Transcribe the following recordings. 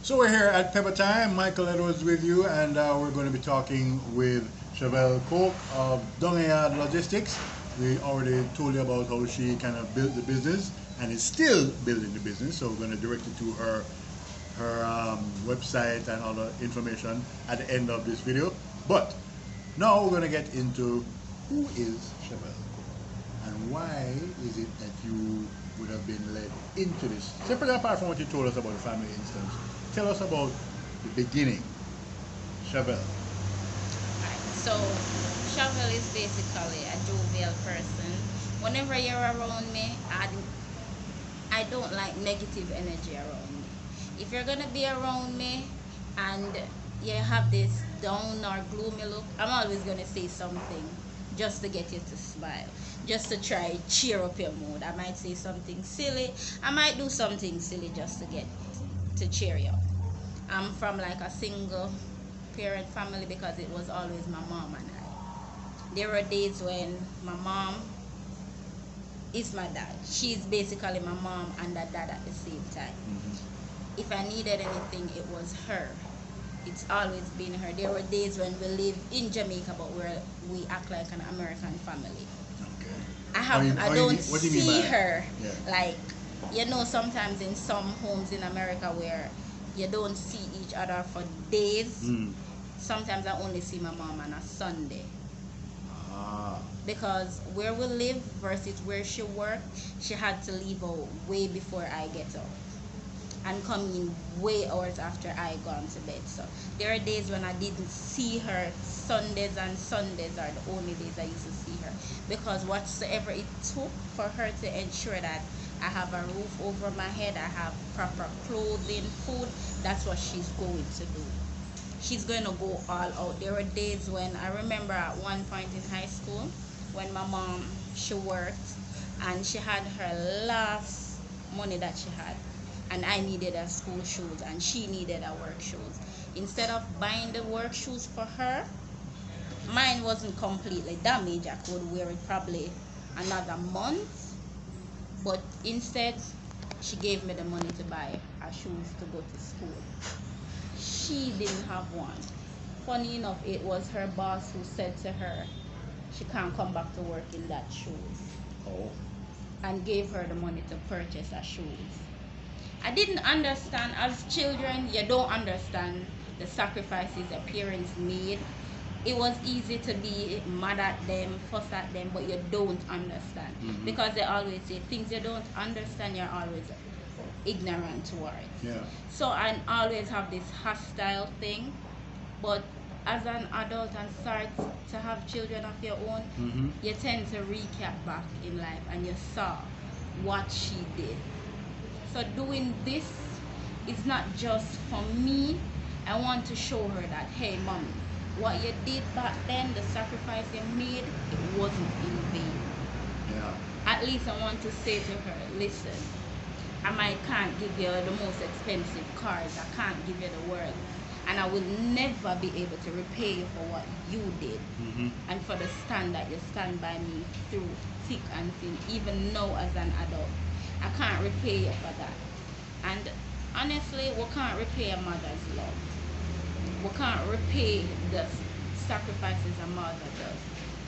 So we're here at Pepper Time. Michael Edwards with you, and we're going to be talking with Shavel Coke of Dungayaad Logistics. We already told you about how she kind of built the business and is still building the business. So we're going to direct you to her website and all the information at the end of this video. But now we're going to get into who is Shavel and why is it that you would have been led into this? Separate apart from what you told us about the family instance, tell us about the beginning, Shavel. So, Shavel is basically a jovial person. Whenever you're around me, I don't like negative energy around me. If you're gonna be around me and you have this down or gloomy look, I'm always gonna say something just to get you to smile, just to try cheer up your mood. I might say something silly, I might do something silly just to get to cheer you up. I'm from like a single parent family because it was always my mom and I. There were days when my mom is my dad. She's basically my mom and a dad at the same time. If I needed anything, it was her. It's always been her. There were days when we live in Jamaica, but we act like an American family. Okay. I don't What do you mean see by her yeah. like, sometimes in some homes in America where you don't see each other for days. Sometimes I only see my mom on a Sunday. Ah. Because where we live versus where she worked, she had to leave out way before I get up and come in way hours after I gone to bed. So there are days when I didn't see her. Sundays and Sundays are the only days I used to see her, because whatsoever it took for her to ensure that I have a roof over my head, I have proper clothing, food, that's what she's going to do. She's going to go all out. There were days when I remember at one point in high school when my mom, she worked and she had her last money that she had, and I needed her school shoes and she needed her work shoes. Instead of buying the work shoes for her, mine wasn't completely damaged. I could wear it probably another month, but instead she gave me the money to buy her shoes to go to school. She didn't have one. Funny enough, it was her boss who said to her she can't come back to work in that shoes, Oh. and gave her the money to purchase her shoes. I didn't understand. As children, you don't understand the sacrifices the parents made. It was easy to be mad at them, fuss at them, but you don't understand. Because they always say things you don't understand, you're always ignorant towards. Yeah. So I always have this hostile thing. But as an adult and start to have children of your own, you tend to recap back in life and you saw what she did. So doing this is not just for me. I want to show her that, hey mommy, what you did back then, the sacrifice you made, it wasn't in vain. Yeah. At least I want to say to her, listen, I might can't give you the most expensive cars, I can't give you the world, and I will never be able to repay you for what you did, and for the stand that you stand by me through thick and thin, even now as an adult. I can't repay you for that. And honestly, we can't repay a mother's love. We can't repay the sacrifices a mother does.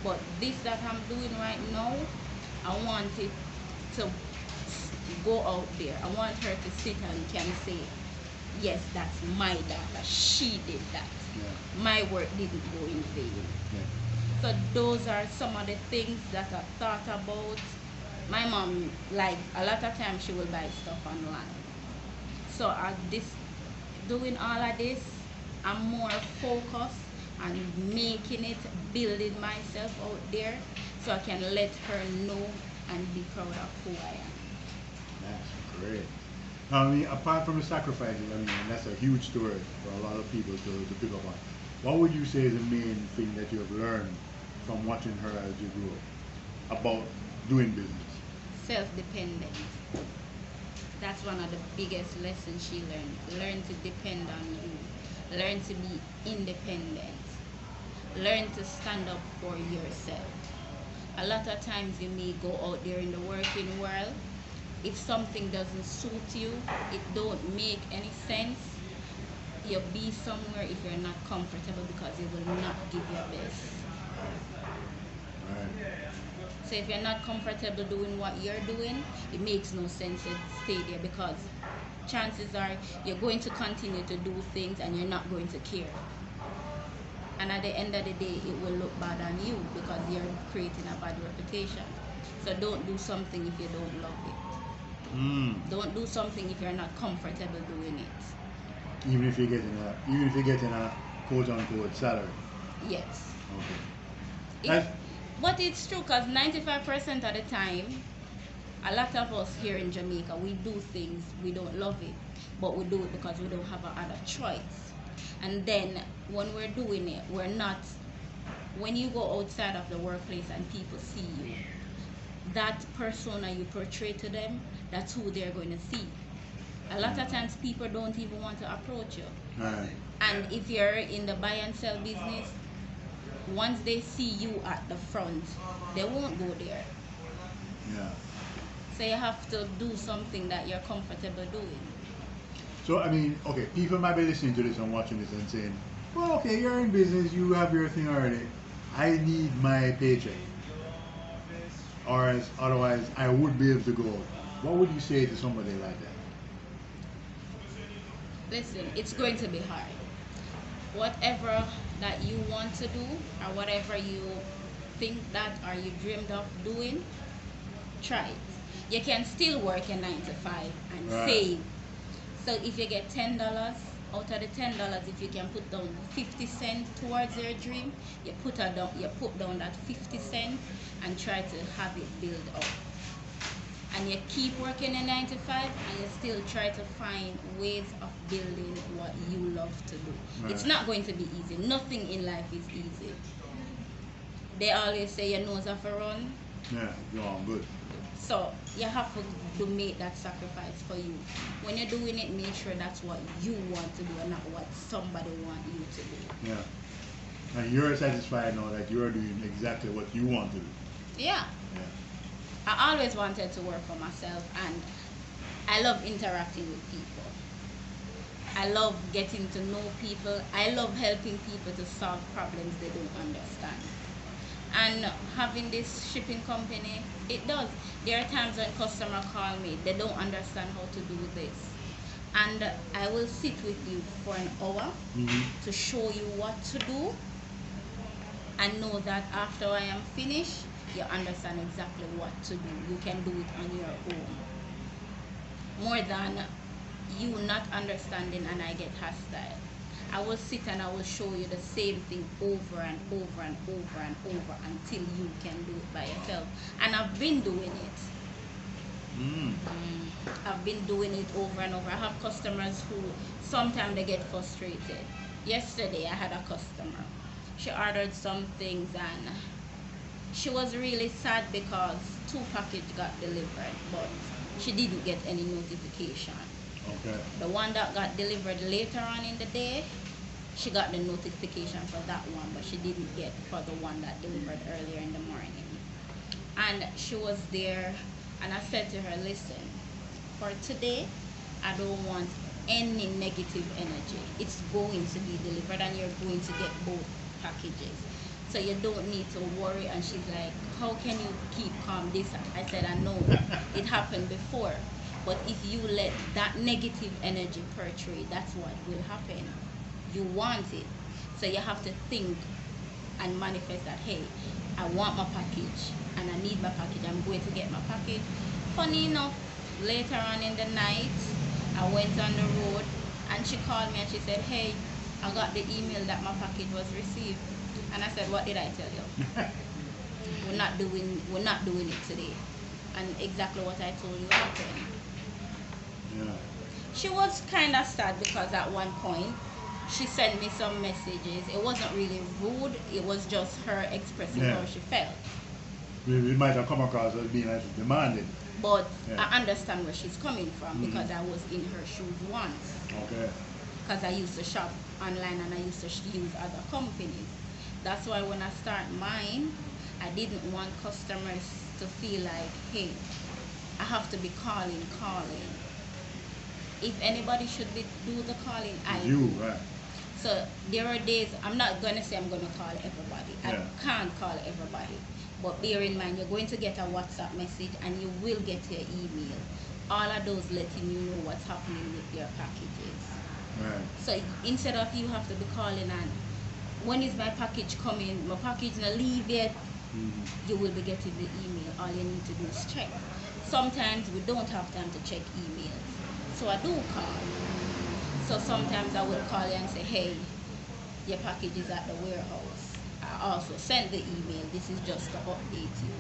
But this that I'm doing right now, I want it to go out there. I want her to sit and can say, yes, that's my daughter. She did that. Yeah. My work didn't go in vain. Yeah. So those are some of the things that I thought about. My mom, like a lot of times, she will buy stuff online. So doing all of this, I'm more focused on making it, building myself out there, so I can let her know and be proud of who I am. That's great. Now, I mean, apart from the sacrifices, I mean, and that's a huge story for a lot of people to pick up on. What would you say is the main thing that you have learned from watching her as you grew up about doing business? Self-dependence. That's one of the biggest lessons she learned. Learn to depend on you. Learn to be independent. Learn to stand up for yourself. A lot of times you may go out there in the working world. If something doesn't suit you, it don't make any sense, you be somewhere if you're not comfortable because it will not give your best. Right. So if you're not comfortable doing what you're doing, it makes no sense to stay there because chances are you're going to continue to do things and you're not going to care. And at the end of the day, it will look bad on you because you're creating a bad reputation. So don't do something if you don't love it. Don't do something if you're not comfortable doing it. Even if you're getting a quote unquote salary. Yes. Okay. It, but it's true because 95% of the time, a lot of us here in Jamaica, we do things, we don't love it, but we do it because we don't have another choice. And then when we're doing it, we're not, when you go outside of the workplace and people see you, that persona you portray to them, that's who they're going to see. A lot of times people don't even want to approach you. Right. And if you're in the buy and sell business, once they see you at the front, they won't go there. Yeah. So you have to do something that you're comfortable doing. So I mean, okay, people might be listening to this and watching this and saying, well, okay, you're in business, you have your thing already. I need my paycheck. Or else, otherwise, I would be able to go. What would you say to somebody like that? Listen, it's going to be hard. Whatever that you want to do or whatever you think that or you dreamed of doing, try it. You can still work a 9 to 5 and save. So if you get $10, out of the $10, if you can put down 50 cents towards your dream, you put down that 50 cents and try to have it build up. And you keep working a 9 to 5 and you still try to find ways of building what you love to do. Right. It's not going to be easy. Nothing in life is easy. They always say your nose off a run. Yeah, you're all good. So you have to make that sacrifice for you. When you're doing it, make sure that's what you want to do and not what somebody wants you to do. Yeah. And you're satisfied now that you're doing exactly what you want to do. Yeah. I always wanted to work for myself and I love interacting with people. I love getting to know people. I love helping people to solve problems they don't understand. And having this shipping company, it does. There are times when customers call me, they don't understand how to do this. And I will sit with you for an hour to show you what to do and know that after I am finished, you understand exactly what to do. You can do it on your own. More than you not understanding and I get hostile. I will sit and I will show you the same thing over and over and over and over until you can do it by yourself. And I've been doing it. I've been doing it over and over. I have customers who sometimes they get frustrated. Yesterday I had a customer. She ordered some things and she was really sad because 2 packages got delivered, but she didn't get any notification. Okay. The one that got delivered later on in the day, she got the notification for that one, but she didn't get for the one that delivered earlier in the morning. And she was there, and I said to her, listen, for today, I don't want any negative energy. It's going to be delivered and you're going to get both packages. So you don't need to worry. And she's like, how can you keep calm? I said, I know it happened before. But if you let that negative energy portray, that's what will happen. You want it. So you have to think and manifest that, hey, I want my package and I need my package. I'm going to get my package. Funny enough, later on in the night, I went on the road and she called me and she said, hey, I got the email that my package was received. And I said, what did I tell you? We're not doing it today. And exactly what I told you happened. Yeah. She was kind of sad because at one point she sent me some messages. It wasn't really rude. It was just her expressing how she felt. It might have come across as being as demanding. But I understand where she's coming from because I was in her shoes once. Okay. Because I used to shop online and I used to use other companies. That's why when I start mine, I didn't want customers to feel like, hey, I have to be calling. if anybody should be do the calling, I You, do. right? So there are days, I'm not going to say I'm going to call everybody. Yeah. I can't call everybody. But bear in mind, you're going to get a WhatsApp message and you will get your email. All of those letting you know what's happening with your packages. Right. So instead of you have to be calling and when is my package coming, my package not leave yet, you will be getting the email. All you need to do is check. Sometimes we don't have time to check emails. So I do call. So sometimes I will call you and say, hey, your package is at the warehouse. I also sent the email. This is just to update you.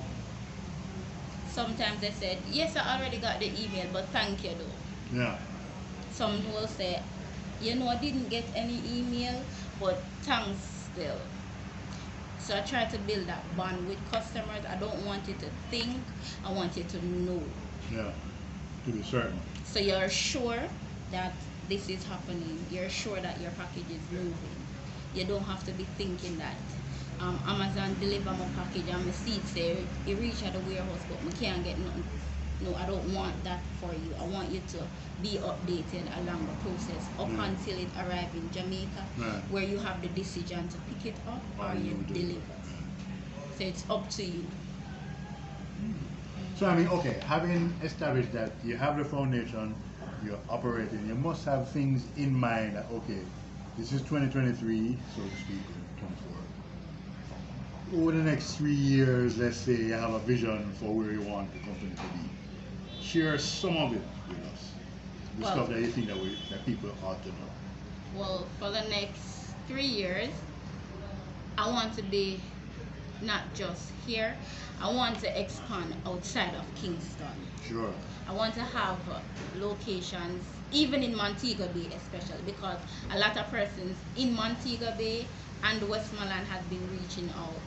Sometimes they said, yes, I already got the email, but thank you though. Yeah. Some will say, you know, I didn't get any email, but thanks still. So I try to build that bond with customers. I don't want you to think, I want you to know. Yeah. To be certain. So you're sure that this is happening. You're sure that your package is moving. You don't have to be thinking that Amazon deliver my package and my seat say it reach at the warehouse but I can't get nothing. No, I don't want that for you. I want you to be updated along the process up until it arrives in Jamaica, where you have the decision to pick it up or you deliver. So it's up to you. So I mean, okay, having established that you have the foundation, you're operating, you must have things in mind that, okay, this is 2023, so to speak, 24. Over the next 3 years, let's say you have a vision for where you want the company to be. Share some of it with us. The stuff that you think that people ought to know. Well, for the next 3 years, I want to be not just here. I want to expand outside of Kingston. Sure. I want to have locations, even in Montego Bay especially, because a lot of persons in Montego Bay and Westmoreland have been reaching out.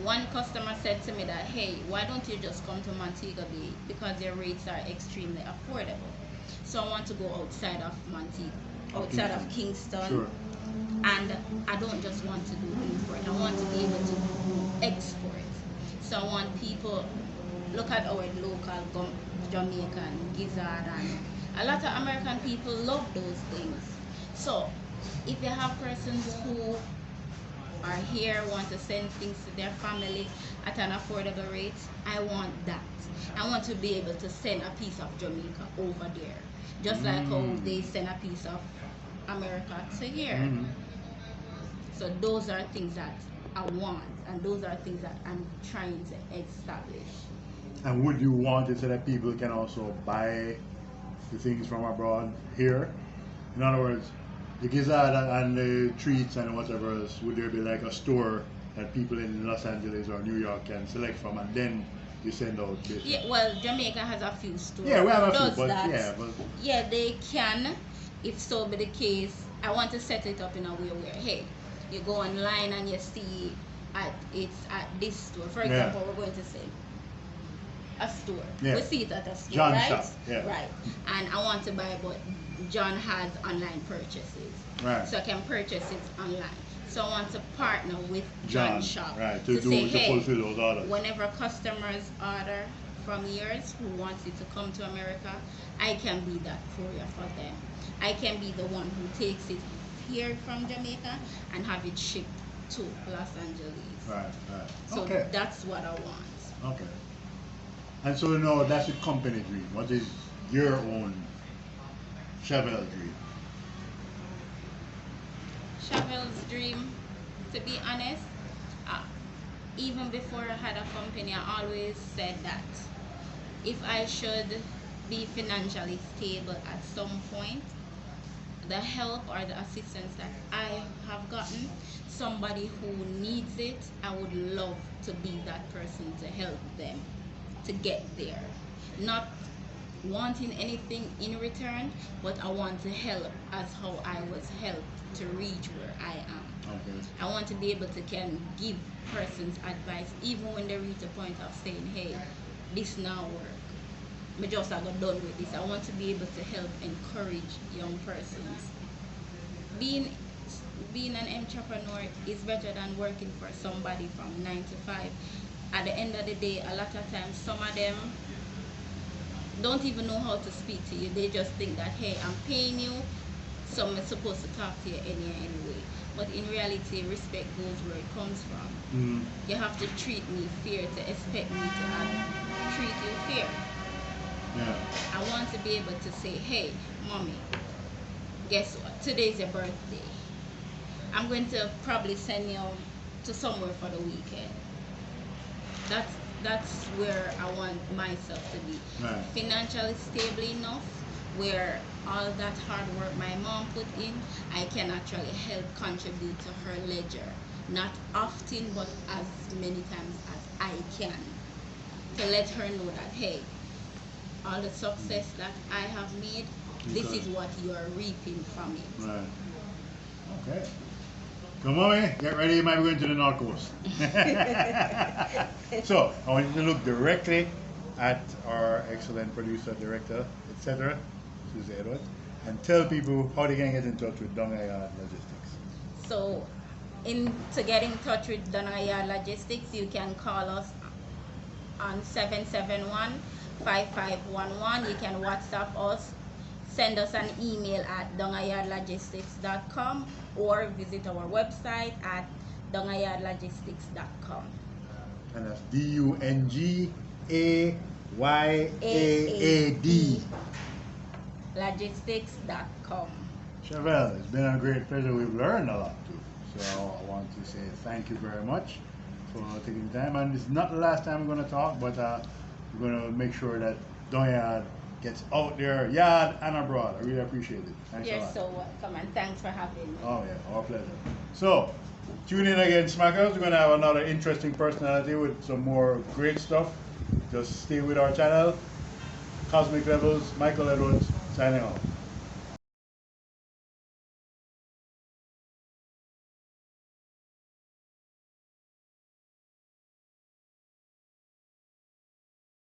One customer said to me that, hey, why don't you just come to Montego Bay because their rates are extremely affordable. So I want to go outside of Montego, outside of Kingston. Sure. And I don't just want to do import, I want to be able to export. So I want people, look at our local Jamaican gizzard, and a lot of American people love those things. So if you have persons who are here, want to send things to their family at an affordable rate, I want that. I want to be able to send a piece of Jamaica over there, just like how they send a piece of America to here. So those are things that I want, and those are things that I'm trying to establish. And would you want it so that people can also buy the things from abroad here? In other words, the gizzard and the treats and whatever else, would there be like a store that people in Los Angeles or New York can select from and then you send out this? Yeah, well, Jamaica has a few stores. Yeah, we have a few, but that. Yeah, they can, if so be the case. I want to set it up in a way where, hey, you go online and you see it's at this store. For example, we're going to say a store. We see it at a store, John right? shop. Right. And I want to buy, but John has online purchases. Right. So I can purchase it online. So I want to partner with John Shop to say, hey, fulfill those orders. Whenever customers order from yours who wants it to come to America, I can be that courier for them. I can be the one who takes it here from Jamaica and have it shipped to Los Angeles. Right. So that's what I want. Okay. And so no, that's a company dream. What is your own Shavel dream? Shavel's dream, to be honest, even before I had a company, I always said that if I should be financially stable at some point, the help or the assistance that I have gotten, somebody who needs it, I would love to be that person to help them to get there. Not wanting anything in return, but I want to help as how I was helped to reach where I am. Okay. I want to be able to can give persons advice even when they reach a point of saying, hey, this now work. Me just I got done with this. I want to be able to help encourage young persons. Being an entrepreneur is better than working for somebody from 9 to 5. At the end of the day, a lot of times some of them don't even know how to speak to you. They just think that, hey, I'm paying you, so I'm supposed to talk to you anyway. But in reality, respect goes where it comes from. You have to treat me fair to expect me to treat you fair. Yeah. I want to be able to say, hey, mommy, guess what? Today's your birthday. I'm going to probably send you to somewhere for the weekend. That's where I want myself to be. Right. Financially stable enough where all that hard work my mom put in, I can actually help contribute to her ledger. Not often, but as many times as I can. To let her know that, hey, all the success that I have made, this is what you are reaping from it. Right. Okay. So, mommy, get ready. You might be going to the North Coast. So, I want you to look directly at our excellent producer, director, etc., Susie Edwards, and tell people how they can get in touch with Dungayaad Logistics. So, to get in touch with Dungayaad Logistics, you can call us on 771-5511. You can WhatsApp us, send us an email at dungayaadlogistics.com, or visit our website at dungayaadlogistics.com. And that's DUNGAYAAD. Logistics.com. Shavel, it's been a great pleasure. We've learned a lot too. So I want to say thank you very much for taking the time. And it's not the last time we're going to talk, but we're going to make sure that Dungayaad gets out there, yard and abroad. I really appreciate it. Thanks a lot. You're so welcome, and thanks for having me. Oh yeah, our pleasure. So, tune in again, Smackers. We're going to have another interesting personality with some more great stuff. Just stay with our channel. Kozmik Levels, Michael Edwards, signing off.